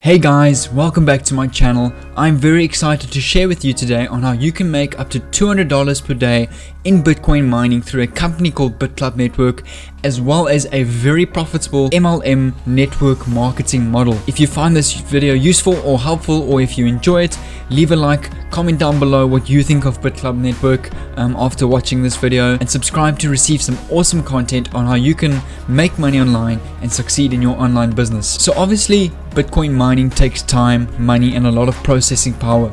Hey guys, welcome back to my channel. I'm very excited to share with you today on how you can make up to $200 per day in Bitcoin mining through a company called BitClub Network, as well as a very profitable MLM network marketing model. If you find this video useful or helpful, or if you enjoy it, leave a like, comment down below what you think of BitClub Network after watching this video, and subscribe to receive some awesome content on how you can make money online and succeed in your online business. So obviously, Bitcoin mining takes time, money, and a lot of processing power,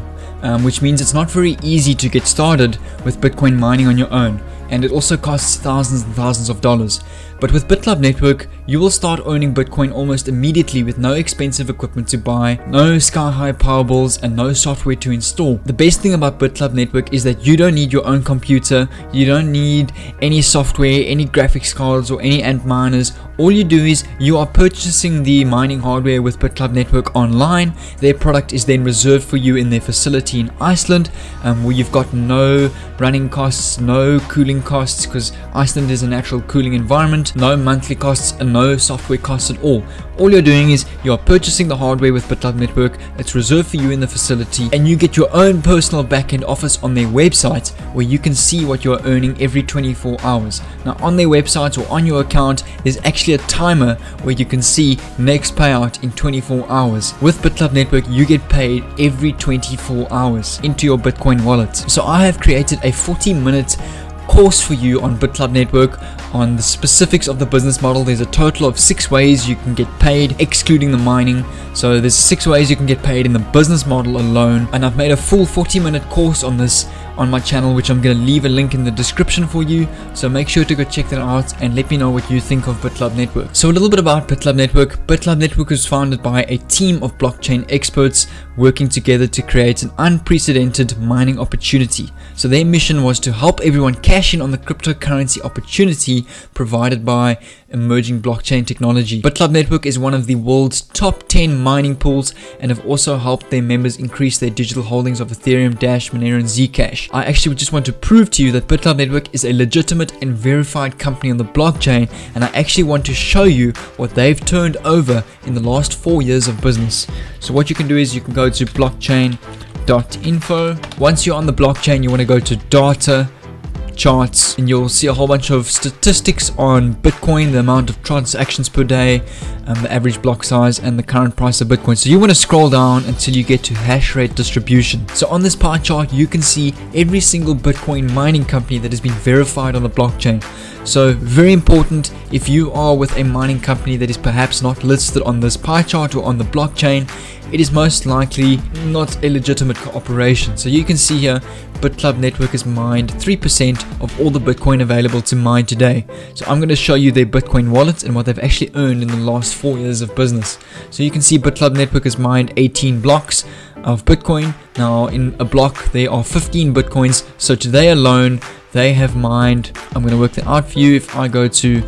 which means it's not very easy to get started with Bitcoin mining on your own, and it also costs thousands and thousands of dollars. But with BitClub Network, you will start owning Bitcoin almost immediately with no expensive equipment to buy, no sky-high power bills, and no software to install. The best thing about BitClub Network is that you don't need your own computer, you don't need any software, any graphics cards, or any ant miners. All you do is you are purchasing the mining hardware with BitClub Network online. Their product is then reserved for you in their facility in Iceland, where you've got no running costs, no cooling costs, because Iceland is a natural cooling environment, no monthly costs, and no software costs at all. All you're doing is you are purchasing the hardware with BitClub Network. It's reserved for you in the facility, and you get your own personal backend office on their website where you can see what you're earning every 24 hours. Now on their website or on your account, there's actually a timer where you can see next payout in 24 hours. With BitClub Network, you get paid every 24 hours into your Bitcoin wallet. So I have created a 40-minute course for you on BitClub Network on the specifics of the business model. There's a total of 6 ways you can get paid, excluding the mining. So there's 6 ways you can get paid in the business model alone, and I've made a full 40-minute course on this on my channel, which I'm going to leave a link in the description for you. So make sure to go check that out and let me know what you think of BitClub Network. So a little bit about BitClub Network. BitClub Network was founded by a team of blockchain experts working together to create an unprecedented mining opportunity. So their mission was to help everyone cash in on the cryptocurrency opportunity provided by emerging blockchain technology. BitClub Network is one of the world's top 10 mining pools and have also helped their members increase their digital holdings of Ethereum, Dash, Monero, and Zcash. I actually just want to prove to you that BitClub Network is a legitimate and verified company on the blockchain, and I actually want to show you what they've turned over in the last 4 years of business. So what you can do is you can go to blockchain.info. Once you're on the blockchain, you want to go to data, charts, and you'll see a whole bunch of statistics on Bitcoin, the amount of transactions per day, the average block size, and the current price of Bitcoin. So you want to scroll down until you get to hash rate distribution. So on this pie chart, you can see every single Bitcoin mining company that has been verified on the blockchain. So very important, if you are with a mining company that is perhaps not listed on this pie chart or on the blockchain, it is most likely not a legitimate cooperation. So you can see here, BitClub Network has mined 3% of all the Bitcoin available to mine today. So I'm going to show you their Bitcoin wallet and what they've actually earned in the last 4 years of business. So you can see BitClub Network has mined 18 blocks of Bitcoin. Now in a block there are 15 Bitcoins, so today alone they have mined, I'm going to work that out for you. If I go to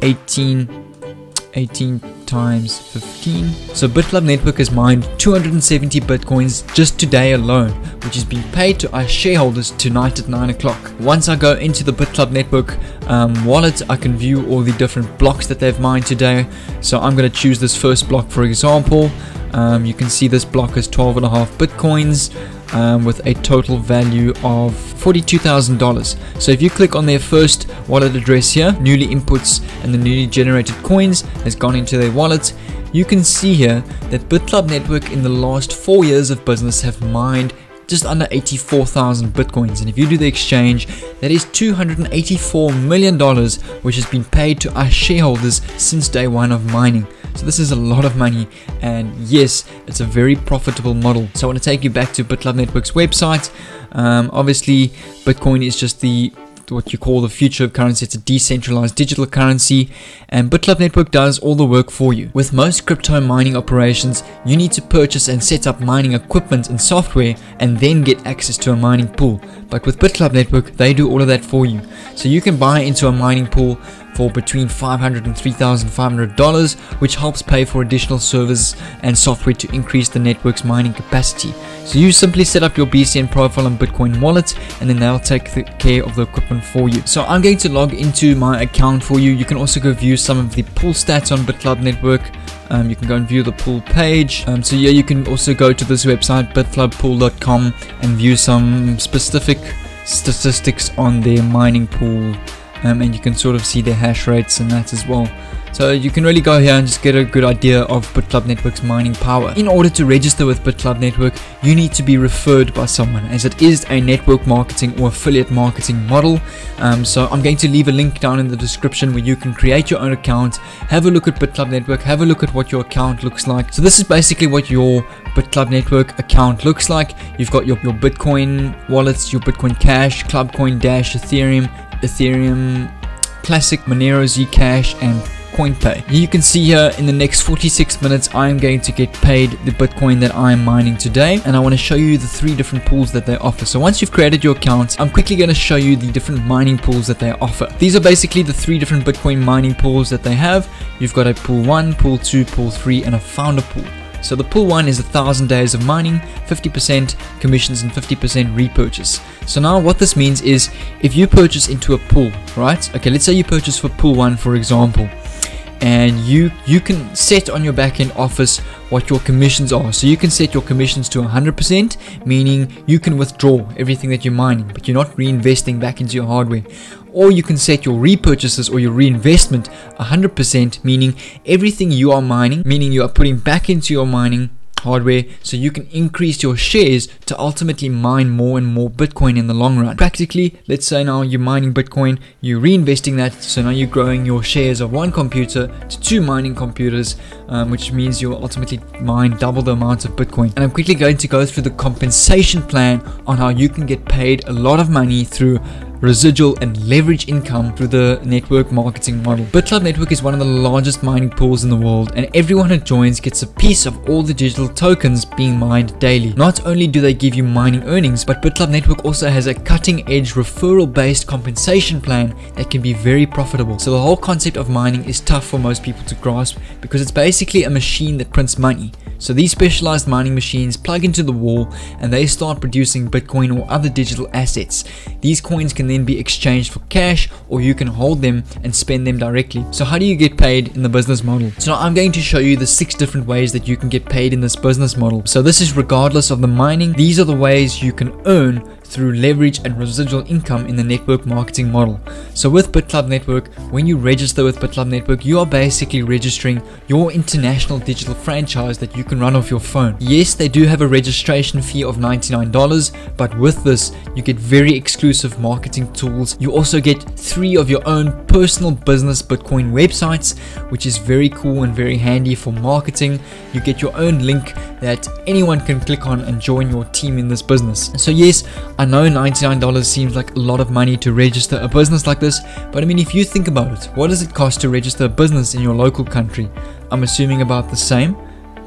18 times 15, so BitClub Network has mined 270 Bitcoins just today alone, which is being paid to our shareholders tonight at 9 o'clock. Once I go into the BitClub Network wallet, I can view all the different blocks that they've mined today. So I'm going to choose this first block for example. You can see this block is 12.5 Bitcoins with a total value of $42,000. So if you click on their first wallet address here, newly inputs, and the newly generated coins has gone into their wallet, you can see here that BitClub Network in the last 4 years of business have mined just under 84,000 Bitcoins, and if you do the exchange, that is $284 million, which has been paid to our shareholders since day one of mining. So this is a lot of money, and yes, it's a very profitable model. So I want to take you back to BitClub Network's website. Obviously, Bitcoin is just what you call the future of currency. It's a decentralized digital currency, and BitClub Network does all the work for you. With most crypto mining operations, you need to purchase and set up mining equipment and software and then get access to a mining pool. But with BitClub Network, they do all of that for you. So you can buy into a mining pool for between $500 and $3,500, which helps pay for additional servers and software to increase the network's mining capacity. So you simply set up your BCN profile and Bitcoin wallet, and then they'll take care of the equipment for you. So I'm going to log into my account for you. You can also go view some of the pool stats on BitClub Network. You can go and view the pool page. So yeah, you can also go to this website, bitclubpool.com, and view some specific statistics on their mining pool, and you can sort of see their hash rates and that as well. So you can really go here and just get a good idea of BitClub Network's mining power. In order to register with BitClub Network, you need to be referred by someone, as it is a network marketing or affiliate marketing model. So I'm going to leave a link down in the description where you can create your own account, have a look at BitClub Network, have a look at what your account looks like. So this is basically what your BitClub Network account looks like. You've got your Bitcoin wallets, your Bitcoin Cash, Clubcoin Dash, Ethereum Classic, Monero, Zcash, and CoinPay. You can see here in the next 46 minutes I am going to get paid the Bitcoin that I am mining today, and I want to show you the 3 different pools that they offer. So once you've created your account, I'm quickly going to show you the different mining pools that they offer. These are basically the 3 different Bitcoin mining pools that they have. You've got a pool 1, pool 2, pool 3, and a founder pool. So the pool 1 is 1,000 days of mining, 50% commissions and 50% repurchase. So now what this means is, if you purchase into a pool, right? Okay, let's say you purchase for pool 1, for example, and you can set on your backend office what your commissions are. So you can set your commissions to 100%, meaning you can withdraw everything that you're mining, but you're not reinvesting back into your hardware. Or you can set your repurchases or your reinvestment 100%, meaning everything you are mining, meaning you are putting back into your mining hardware, so you can increase your shares to ultimately mine more and more Bitcoin in the long run. Practically, let's say now you're mining Bitcoin, you're reinvesting that, so now you're growing your shares of 1 computer to 2 mining computers, which means you'll ultimately mine double the amount of Bitcoin. And I'm quickly going to go through the compensation plan on how you can get paid a lot of money through residual and leverage income through the network marketing model. BitClub Network is one of the largest mining pools in the world, and everyone who joins gets a piece of all the digital tokens being mined daily. Not only do they give you mining earnings, but BitClub Network also has a cutting-edge referral-based compensation plan that can be very profitable. So the whole concept of mining is tough for most people to grasp, because it's basically a machine that prints money. So these specialized mining machines plug into the wall and they start producing Bitcoin or other digital assets. These coins can then be exchanged for cash, or you can hold them and spend them directly. So how do you get paid in the business model? So now I'm going to show you the 6 different ways that you can get paid in this business model. So this is regardless of the mining. These are the ways you can earn through leverage and residual income in the network marketing model. So with BitClub Network, when you register with BitClub Network, you are basically registering your international digital franchise that you can run off your phone. Yes, they do have a registration fee of $99, but with this, you get very exclusive marketing tools. You also get 3 of your own personal business Bitcoin websites, which is very cool and very handy for marketing. You get your own link that anyone can click on and join your team in this business. So yes, I know $99 seems like a lot of money to register a business like this, but I mean, if you think about it, what does it cost to register a business in your local country? I'm assuming about the same.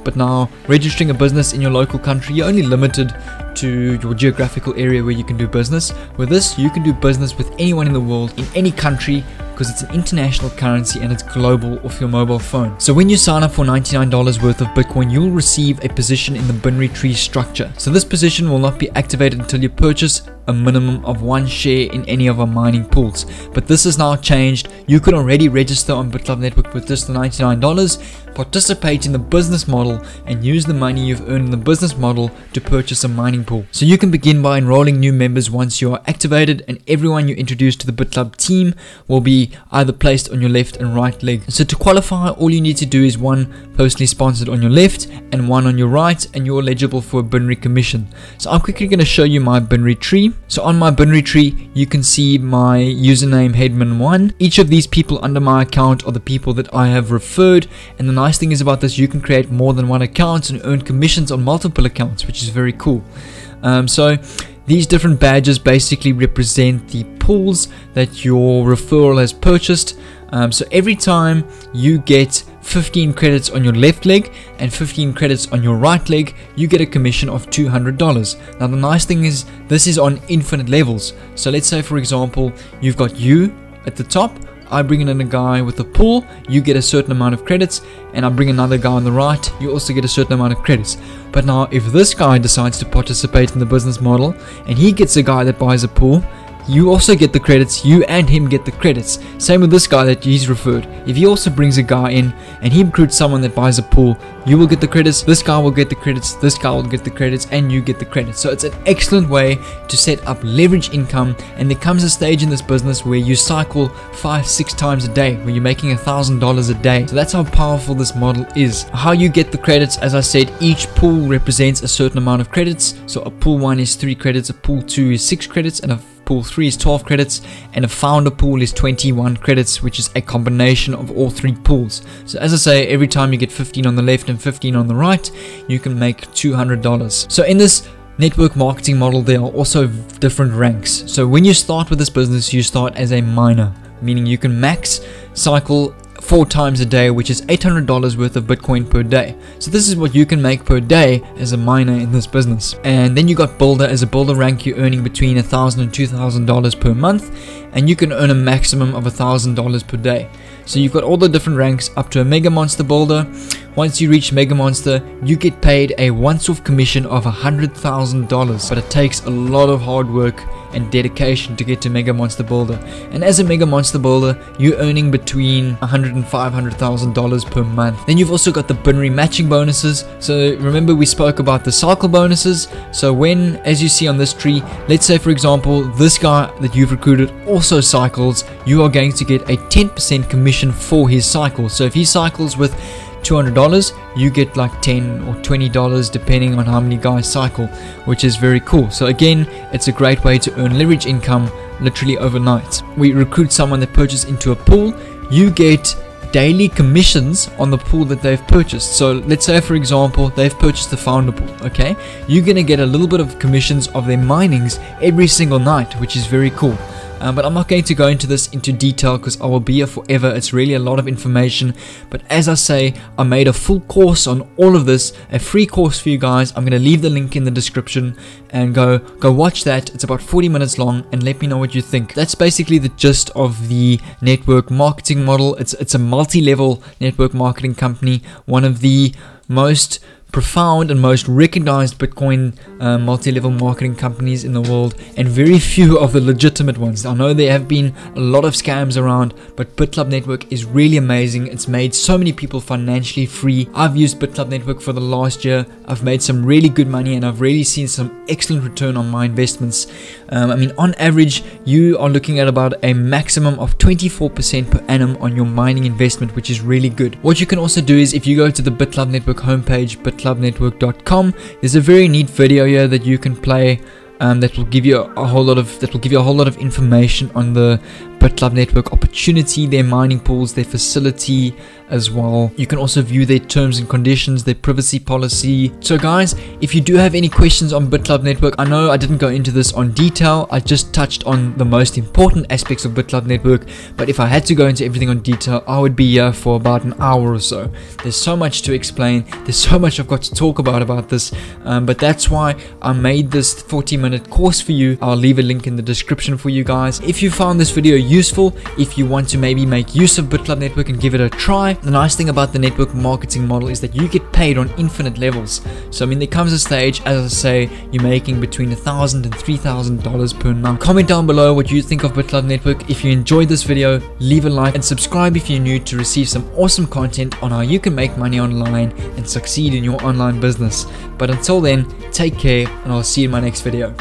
But now, registering a business in your local country, you're only limited to your geographical area where you can do business. With this, you can do business with anyone in the world, in any country, because it's an international currency and it's global off your mobile phone. So when you sign up for $99 worth of Bitcoin, you'll receive a position in the binary tree structure. So this position will not be activated until you purchase a minimum of 1 share in any of our mining pools. But this has now changed. You can already register on BitClub Network with just the $99, participate in the business model, and use the money you've earned in the business model to purchase a mining pool. So you can begin by enrolling new members once you are activated, and everyone you introduce to the BitClub team will be either placed on your left and right leg. So to qualify, all you need to do is 1 personally sponsored on your left and 1 on your right, and you're eligible for a binary commission. So I'm quickly going to show you my binary tree. So on my binary tree, you can see my username Headman1. Each of these people under my account are the people that I have referred, and the nice thing is about this, you can create more than 1 account and earn commissions on multiple accounts, which is very cool. So these different badges basically represent the pools that your referral has purchased. So every time you get 15 credits on your left leg and 15 credits on your right leg, you get a commission of $200. Now the nice thing is, this is on infinite levels. So let's say, for example, you've got you at the top, I bring in a guy with a pool, you get a certain amount of credits, and I bring another guy on the right, you also get a certain amount of credits. But now if this guy decides to participate in the business model and he gets a guy that buys a pool, you also get the credits, you and him get the credits. Same with this guy that he's referred. If he also brings a guy in and he recruits someone that buys a pool, you will get the credits, this guy will get the credits, this guy will get the credits, and you get the credits. So it's an excellent way to set up leverage income. And there comes a stage in this business where you cycle 5-6 times a day, where you're making $1,000 a day. So that's how powerful this model is. How you get the credits, as I said, each pool represents a certain amount of credits. So a pool 1 is 3 credits, a pool 2 is 6 credits, and a pool 3 is 12 credits, and a founder pool is 21 credits, which is a combination of all 3 pools. So as I say, every time you get 15 on the left and 15 on the right, you can make $200. So in this network marketing model, there are also different ranks. So when you start with this business, you start as a miner, meaning you can max cycle 4 times a day, which is $800 worth of Bitcoin per day. So this is what you can make per day as a miner in this business. And then you got builder. As a builder rank, you're earning between $1,000 and $2,000 per month, and you can earn a maximum of $1,000 per day. So you've got all the different ranks up to a Mega Monster builder. Once you reach Mega Monster, you get paid a once-off commission of $100,000, but it takes a lot of hard work and dedication to get to Mega Monster Builder. And as a Mega Monster Builder, you're earning between $100,000 and $500,000 per month. Then you've also got the binary matching bonuses. So remember, we spoke about the cycle bonuses. So when, as you see on this tree, let's say for example, this guy that you've recruited also cycles, you are going to get a 10% commission for his cycle. So if he cycles with $200, you get like $10 or $20 depending on how many guys cycle, which is very cool. So again, it's a great way to earn leverage income literally overnight. We recruit someone that purchases into a pool, you get daily commissions on the pool that they've purchased. So let's say for example, they've purchased the founder pool, okay? You're gonna get a little bit of commissions of their minings every single night, which is very cool. But I'm not going to go into this into detail because I will be here forever. It's really a lot of information. But as I say, I made a full course on all of this, a free course for you guys. I'm going to leave the link in the description and go watch that. It's about 40 minutes long, and let me know what you think. That's basically the gist of the network marketing model. It's a multi-level network marketing company, one of the most profound and most recognized Bitcoin multi-level marketing companies in the world, and very few of the legitimate ones. I know there have been a lot of scams around, but BitClub Network is really amazing. It's made so many people financially free. I've used BitClub Network for the last year. I've made some really good money, and I've really seen some excellent return on my investments. I mean, on average, you are looking at about a maximum of 24% per annum on your mining investment, which is really good. What you can also do is, if you go to the BitClub Network homepage, bitclubnetwork.com, there's a very neat video here that you can play that will give you a whole lot of information on the BitClub Network opportunity, their mining pools, their facility as well. You can also view their terms and conditions, their privacy policy. So guys, if you do have any questions on BitClub Network, I know I didn't go into this on detail. I just touched on the most important aspects of BitClub Network, but if I had to go into everything on detail, I would be here for about an hour or so. There's so much to explain. There's so much I've got to talk about this, but that's why I made this 40-minute course for you. I'll leave a link in the description for you guys. If you found this video useful, if you want to maybe make use of BitClub Network and give it a try, the nice thing about the network marketing model is that you get paid on infinite levels. So I mean, there comes a stage, as I say, you're making between $1,000 and $3,000 per month. Comment down below what you think of BitClub Network. If you enjoyed this video, leave a like and subscribe if you're new to receive some awesome content on how you can make money online and succeed in your online business. But until then, take care, and I'll see you in my next video.